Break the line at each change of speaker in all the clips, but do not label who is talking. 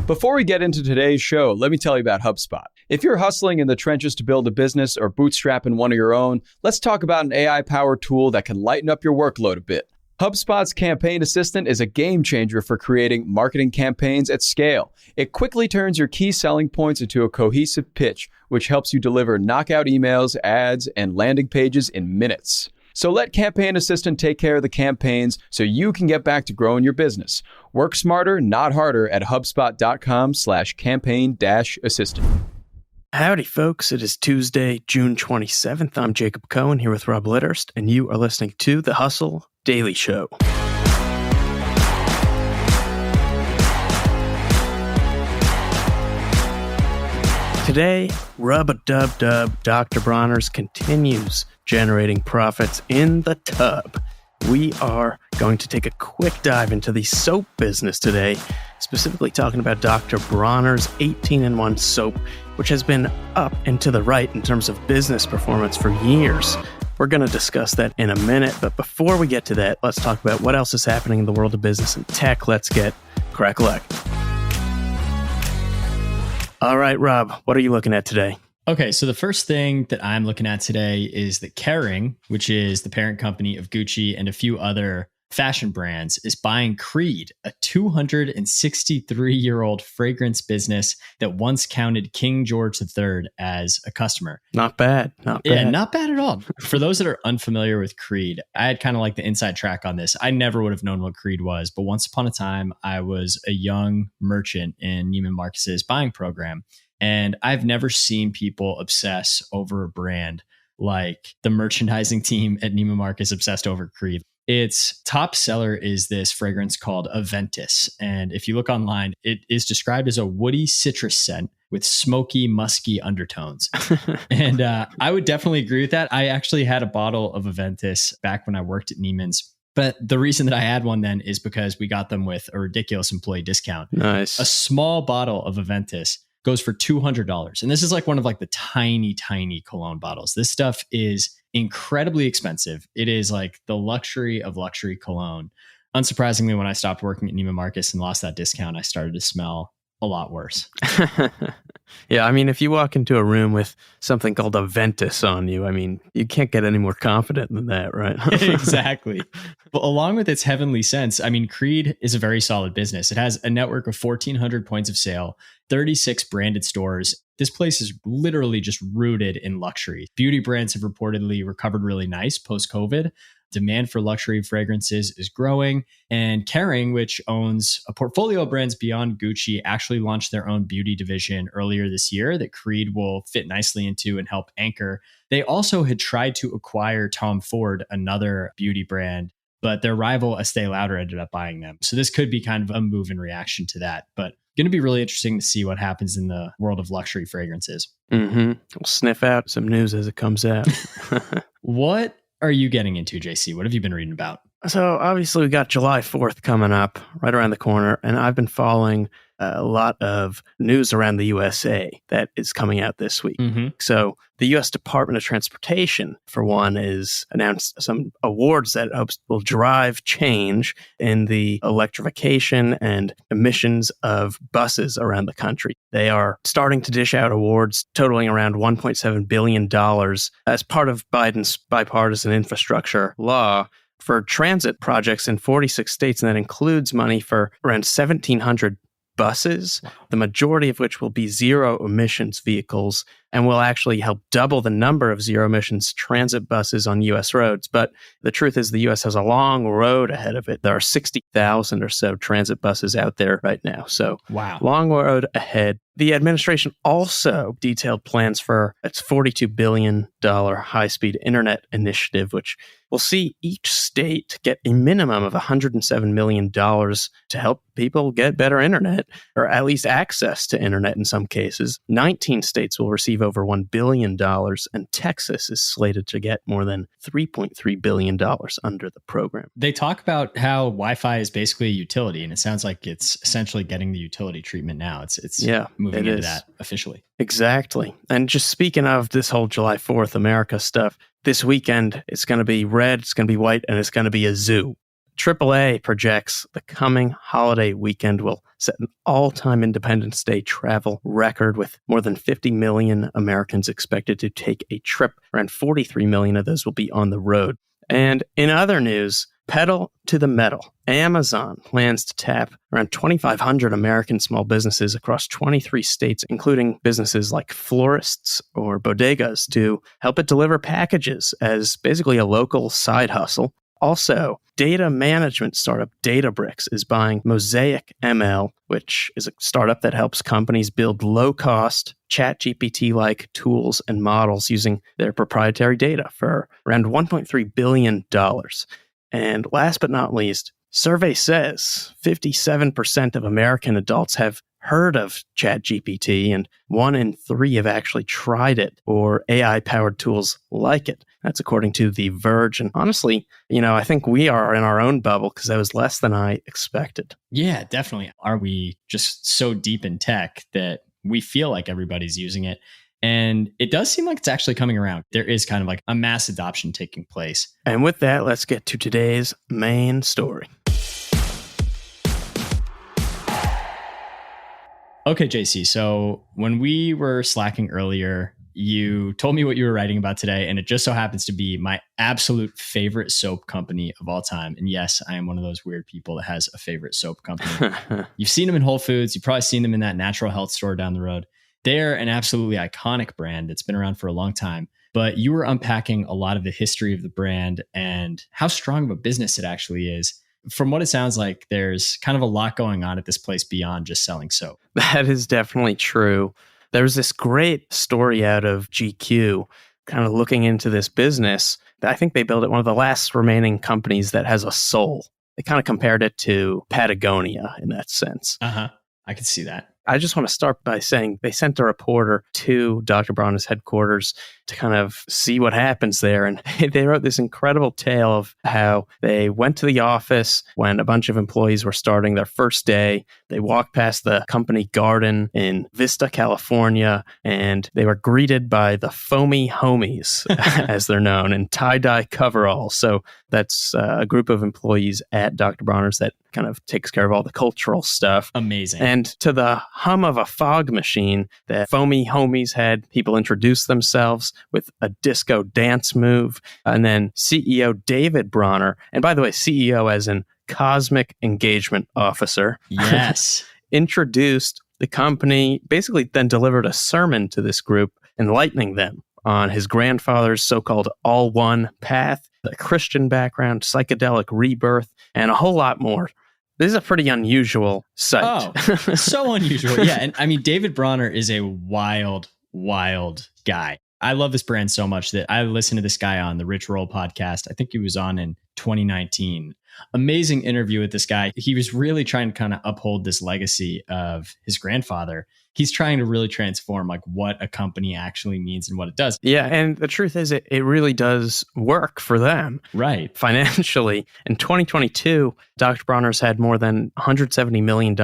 Before we get into today's show, let me tell you about HubSpot. If you're hustling in the trenches to build a business or bootstrapping one of your own, let's talk about an AI-powered tool that can lighten up your workload a bit. HubSpot's Campaign Assistant is a game changer for creating marketing campaigns at scale. It quickly turns your key selling points into a cohesive pitch, which helps you deliver knockout emails, ads, and landing pages in minutes. So let Campaign Assistant take care of the campaigns so you can get back to growing your business. Work smarter, not harder at HubSpot.com/campaign-assistant.
Howdy, folks. It is Tuesday, June 27th. I'm Jacob Cohen here with Rob Litterst, and you are listening to The Hustle Daily Show. Today, Rub-a-dub-dub, Dr. Bronner's continues generating profits in the tub. We are going to take a quick dive into the soap business today, specifically talking about Dr. Bronner's 18-in-1 soap, which has been up and to the right in terms of business performance for years. We're going to discuss that in a minute, but before we get to that, let's talk about what else is happening in the world of business and tech. Let's get crack-a-lack. All right, Rob, what are you looking at today?
Okay, so the first thing that I'm looking at today is that Kering, which is the parent company of Gucci and a few other fashion brands, is buying Creed, a 263-year-old fragrance business that once counted King George III as a customer.
Not bad.
Yeah, not bad at all. For those that are unfamiliar with Creed, I had kind of like the inside track on this. I never would have known what Creed was, but once upon a time, I was a young merchant in Neiman Marcus's buying program. And I've never seen people obsess over a brand like the merchandising team at Neiman Marcus obsessed over Creed. Its top seller is this fragrance called Aventus. And if you look online, it is described as a woody citrus scent with smoky, musky undertones. And I would definitely agree with that. I actually had a bottle of Aventus back when I worked at Neiman's. But the reason that I had one then is because we got them with a ridiculous employee discount.
Nice.
A small bottle of Aventus goes for $200. And this is like one of like the tiny cologne bottles. This stuff is incredibly expensive. It is like the luxury of luxury cologne. Unsurprisingly, when I stopped working at Neiman Marcus and lost that discount, I started to smell a lot worse.
Yeah, I mean, if you walk into a room with something called Aventus on you, I mean, you can't get any more confident than that, right?
Exactly. But along with its heavenly scents, I mean, Creed is a very solid business. It has a network of 1,400 points of sale, 36 branded stores. This place is literally just rooted in luxury. Beauty brands have reportedly recovered really nice post-COVID. Demand for luxury fragrances is growing. And Kering, which owns a portfolio of brands beyond Gucci, actually launched their own beauty division earlier this year that Creed will fit nicely into and help anchor. They also had tried to acquire Tom Ford, another beauty brand, but their rival Estée Lauder ended up buying them. So this could be kind of a move in reaction to that. But going to be really interesting to see what happens in the world of luxury fragrances.
Mm-hmm. We'll sniff out some news as it comes out.
What are you getting into, JC? What have you been reading about?
So obviously we got July 4th coming up right around the corner, and I've been following a lot of news around the USA that is coming out this week.
Mm-hmm.
So the U.S. Department of Transportation, for one, has announced some awards that hopes will drive change in the electrification and emissions of buses around the country. They are starting to dish out awards totaling around $1.7 billion as part of Biden's bipartisan infrastructure law for transit projects in 46 states, and that includes money for around 1,700 buses, the majority of which will be zero emissions vehicles and will actually help double the number of zero emissions transit buses on U.S. roads. But the truth is the U.S. has a long road ahead of it. There are 60,000 or so transit buses out there right now. So
wow,
long road ahead. The administration also detailed plans for its $42 billion high-speed internet initiative, which will see each state get a minimum of $107 million to help people get better internet, or at least access to internet in some cases. 19 states will receive over $1 billion, and Texas is slated to get more than $3.3 billion under the program.
They talk about how Wi-Fi is basically a utility, and it sounds like it's essentially getting the utility treatment now. It's moving into that officially.
Exactly. And just speaking of this whole July 4th America stuff, this weekend it's going to be red, it's going to be white, and it's going to be a zoo. AAA projects the coming holiday weekend will set an all-time Independence Day travel record, with more than 50 million Americans expected to take a trip. Around 43 million of those will be on the road. And in other news, pedal to the metal. Amazon plans to tap around 2,500 American small businesses across 23 states, including businesses like florists or bodegas, to help it deliver packages as basically a local side hustle. Also, data management startup Databricks is buying Mosaic ML, which is a startup that helps companies build low-cost ChatGPT-like tools and models using their proprietary data for around $1.3 billion. And last but not least, survey says 57% of American adults have heard of ChatGPT, and 1 in 3 have actually tried it or AI-powered tools like it. That's according to The Verge. And honestly, I think we are in our own bubble because that was less than I expected.
Yeah, definitely. Are we just so deep in tech that we feel like everybody's using it? And it does seem like it's actually coming around. There is kind of like a mass adoption taking place.
And with that, let's get to today's main story.
Okay, JC. So when we were slacking earlier, you told me what you were writing about today, and it just so happens to be my absolute favorite soap company of all time. And yes, I am one of those weird people that has a favorite soap company. You've seen them in Whole Foods. You've probably seen them in that natural health store down the road. They're an absolutely iconic brand that's been around for a long time. But you were unpacking a lot of the history of the brand and how strong of a business it actually is. From what it sounds like, there's kind of a lot going on at this place beyond just selling soap.
That is definitely true. There's this great story out of GQ kind of looking into this business. I think they built it one of the last remaining companies that has a soul. They kind of compared it to Patagonia in that sense.
I could see that.
I just want to start by saying they sent a reporter to Dr. Bronner's headquarters to kind of see what happens there. And they wrote this incredible tale of how they went to the office when a bunch of employees were starting their first day. They walked past the company garden in Vista, California, and they were greeted by the foamy homies, as they're known, in tie-dye coveralls. So that's a group of employees at Dr. Bronner's that kind of takes care of all the cultural stuff.
Amazing.
And to the hum of a fog machine, the foamy homies had people introduce themselves with a disco dance move. And then CEO David Bronner, and by the way, CEO as in Cosmic Engagement Officer.
Yes.
Introduced the company, basically then delivered a sermon to this group, enlightening them on his grandfather's so-called all-one path, the Christian background, psychedelic rebirth, and a whole lot more. This is a pretty unusual sight.
Oh, so unusual. Yeah. And I mean, David Bronner is a wild, wild guy. I love this brand so much that I listened to this guy on the Rich Roll podcast. I think he was on in 2019. Amazing interview with this guy. He was really trying to kind of uphold this legacy of his grandfather. He's trying to really transform like what a company actually means and what it does.
Yeah. And the truth is it really does work for them.
Right.
Financially. In 2022, Dr. Bronner's had more than $170 million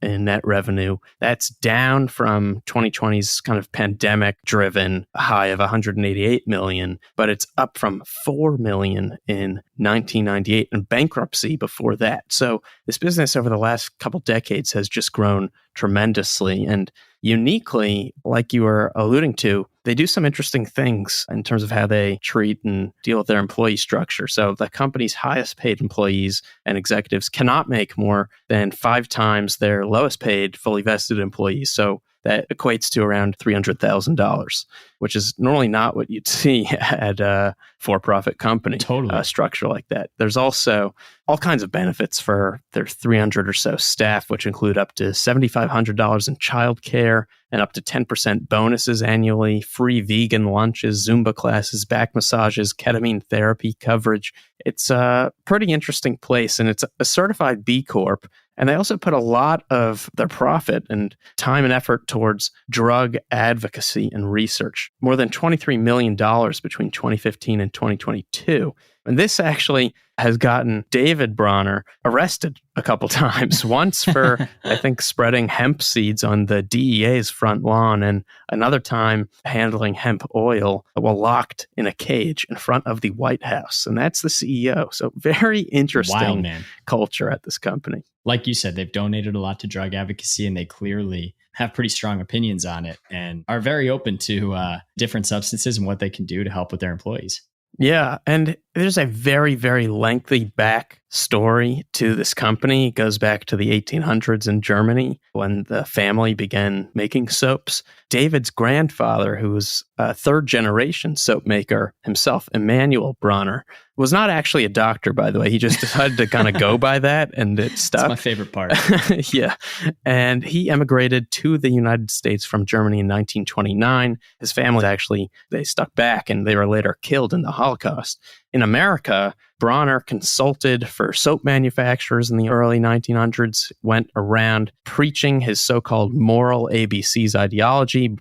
in net revenue. That's down from 2020's kind of pandemic-driven high of $188 million, but it's up from $4 million in 1998 and bankruptcy before that. So this business over the last couple decades has just grown tremendously. And uniquely, like you were alluding to, they do some interesting things in terms of how they treat and deal with their employee structure. So the company's highest paid employees and executives cannot make more than 5 times their lowest paid fully vested employees. So that equates to around $300,000, which is normally not what you'd see at a for-profit company.
Totally.
Structure like that. There's also all kinds of benefits for their 300 or so staff, which include up to $7,500 in childcare and up to 10% bonuses annually, free vegan lunches, Zumba classes, back massages, ketamine therapy coverage. It's a pretty interesting place, and it's a certified B Corp. And they also put a lot of their profit and time and effort towards drug advocacy and research. More than $23 million between 2015 and 2022. And this actually has gotten David Bronner arrested a couple times. Once for, I think, spreading hemp seeds on the DEA's front lawn, and another time handling hemp oil while locked in a cage in front of the White House. And that's the CEO. So very interesting culture at this company.
Like you said, they've donated a lot to drug advocacy, and they clearly have pretty strong opinions on it and are very open to different substances and what they can do to help with their employees.
Yeah. And there's a very, very lengthy back story to this company. It goes back to the 1800s in Germany when the family began making soaps. David's grandfather, who was a third generation soap maker himself, Emanuel Bronner, was not actually a doctor, by the way. He just decided to kind of go by that, and it stuck.
That's my favorite part.
Yeah. And he emigrated to the United States from Germany in 1929. His family actually, they stuck back, and they were later killed in the Holocaust. In America, Bronner consulted for soap manufacturers in the early 1900s, went around preaching his so-called moral ABCs ideology,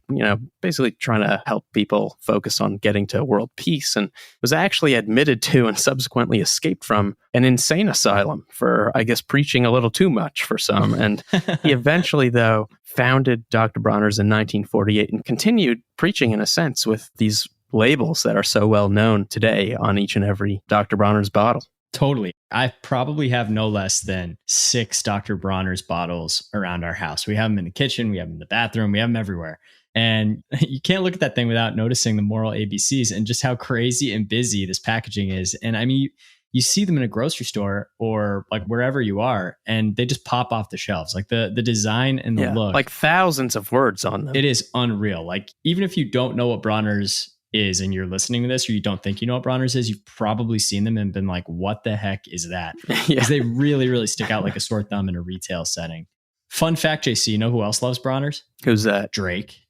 basically trying to help people focus on getting to world peace, and was actually admitted to and subsequently escaped from an insane asylum for, I guess, preaching a little too much for some. And he eventually, though, founded Dr. Bronner's in 1948 and continued preaching, in a sense, with these labels that are so well known today on each and every Dr. Bronner's bottle.
Totally. I probably have no less than 6 Dr. Bronner's bottles around our house. We have them in the kitchen, we have them in the bathroom, we have them everywhere. And you can't look at that thing without noticing the moral ABCs and just how crazy and busy this packaging is. And I mean, you see them in a grocery store or like wherever you are, and they just pop off the shelves. Like the design and the look.
Like thousands of words on them.
It is unreal. Like even if you don't know what Bronner's is and you're listening to this, or you don't think you know what Bronner's is, you've probably seen them and been like, what the heck is that? Because they really, really stick out like a sore thumb in a retail setting. Fun fact, JC, you know who else loves Bronner's?
Who's that?
Drake.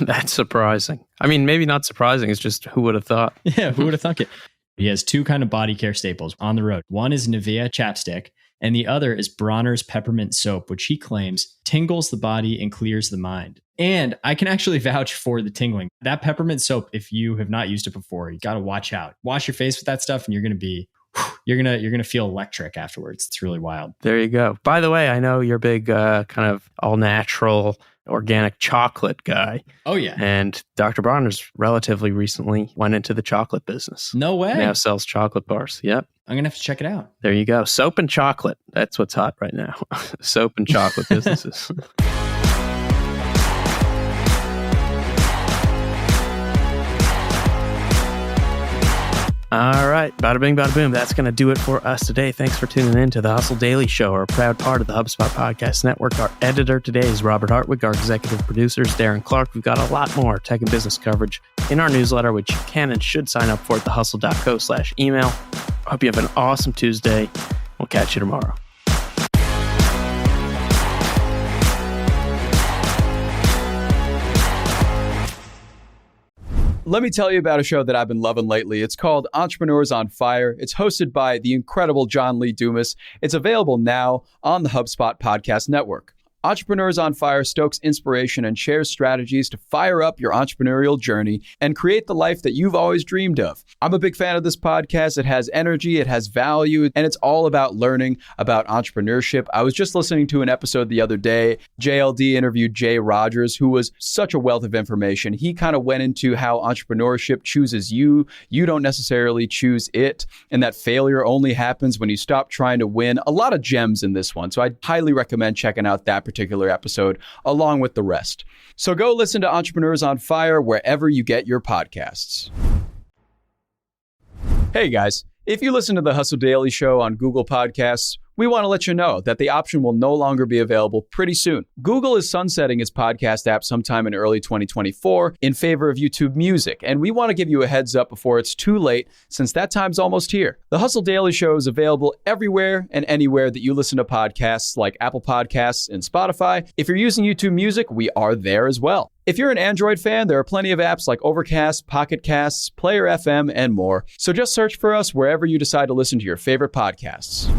That's surprising. I mean, maybe not surprising. It's just who would have thought?
Yeah, who would have thunk it? He has 2 kind of body care staples on the road. One is Nivea chapstick, and the other is Bronner's peppermint soap, which he claims tingles the body and clears the mind. And I can actually vouch for the tingling. That peppermint soap, if you have not used it before, you got to watch out. Wash your face with that stuff, and you're going to be, you're going to feel electric afterwards. It's really wild.
There you go. By the way, I know you're a big kind of all natural organic chocolate guy.
Oh yeah.
And Dr. Bronner's relatively recently went into the chocolate business.
No way.
Now sells chocolate bars. Yep.
I'm going to have to check it out.
There you go. Soap and chocolate. That's what's hot right now. Soap and chocolate businesses. All right, bada bing, bada boom. That's going to do it for us today. Thanks for tuning in to the Hustle Daily Show, our proud part of the HubSpot Podcast Network. Our editor today is Robert Hartwig. Our executive producers, Darren Clarke. We've got a lot more tech and business coverage in our newsletter, which you can and should sign up for at thehustle.co/email. Hope you have an awesome Tuesday. We'll catch you tomorrow.
Let me tell you about a show that I've been loving lately. It's called Entrepreneurs on Fire. It's hosted by the incredible John Lee Dumas. It's available now on the HubSpot Podcast Network. Entrepreneurs on Fire stokes inspiration and shares strategies to fire up your entrepreneurial journey and create the life that you've always dreamed of. I'm a big fan of this podcast. It has energy, it has value, and it's all about learning about entrepreneurship. I was just listening to an episode the other day. JLD interviewed Jay Rogers, who was such a wealth of information. He kind of went into how entrepreneurship chooses you. You don't necessarily choose it, and that failure only happens when you stop trying to win. A lot of gems in this one, so I highly recommend checking out that particular episode along with the rest. So go listen to Entrepreneurs on Fire wherever you get your podcasts. Hey guys, if you listen to the Hustle Daily Show on Google Podcasts, we want to let you know that the option will no longer be available pretty soon. Google is sunsetting its podcast app sometime in early 2024 in favor of YouTube Music, and we want to give you a heads up before it's too late, since that time's almost here. The Hustle Daily Show is available everywhere and anywhere that you listen to podcasts, like Apple Podcasts and Spotify. If you're using YouTube Music, we are there as well. If you're an Android fan, there are plenty of apps like Overcast, Pocket Casts, Player FM, and more. So just search for us wherever you decide to listen to your favorite podcasts.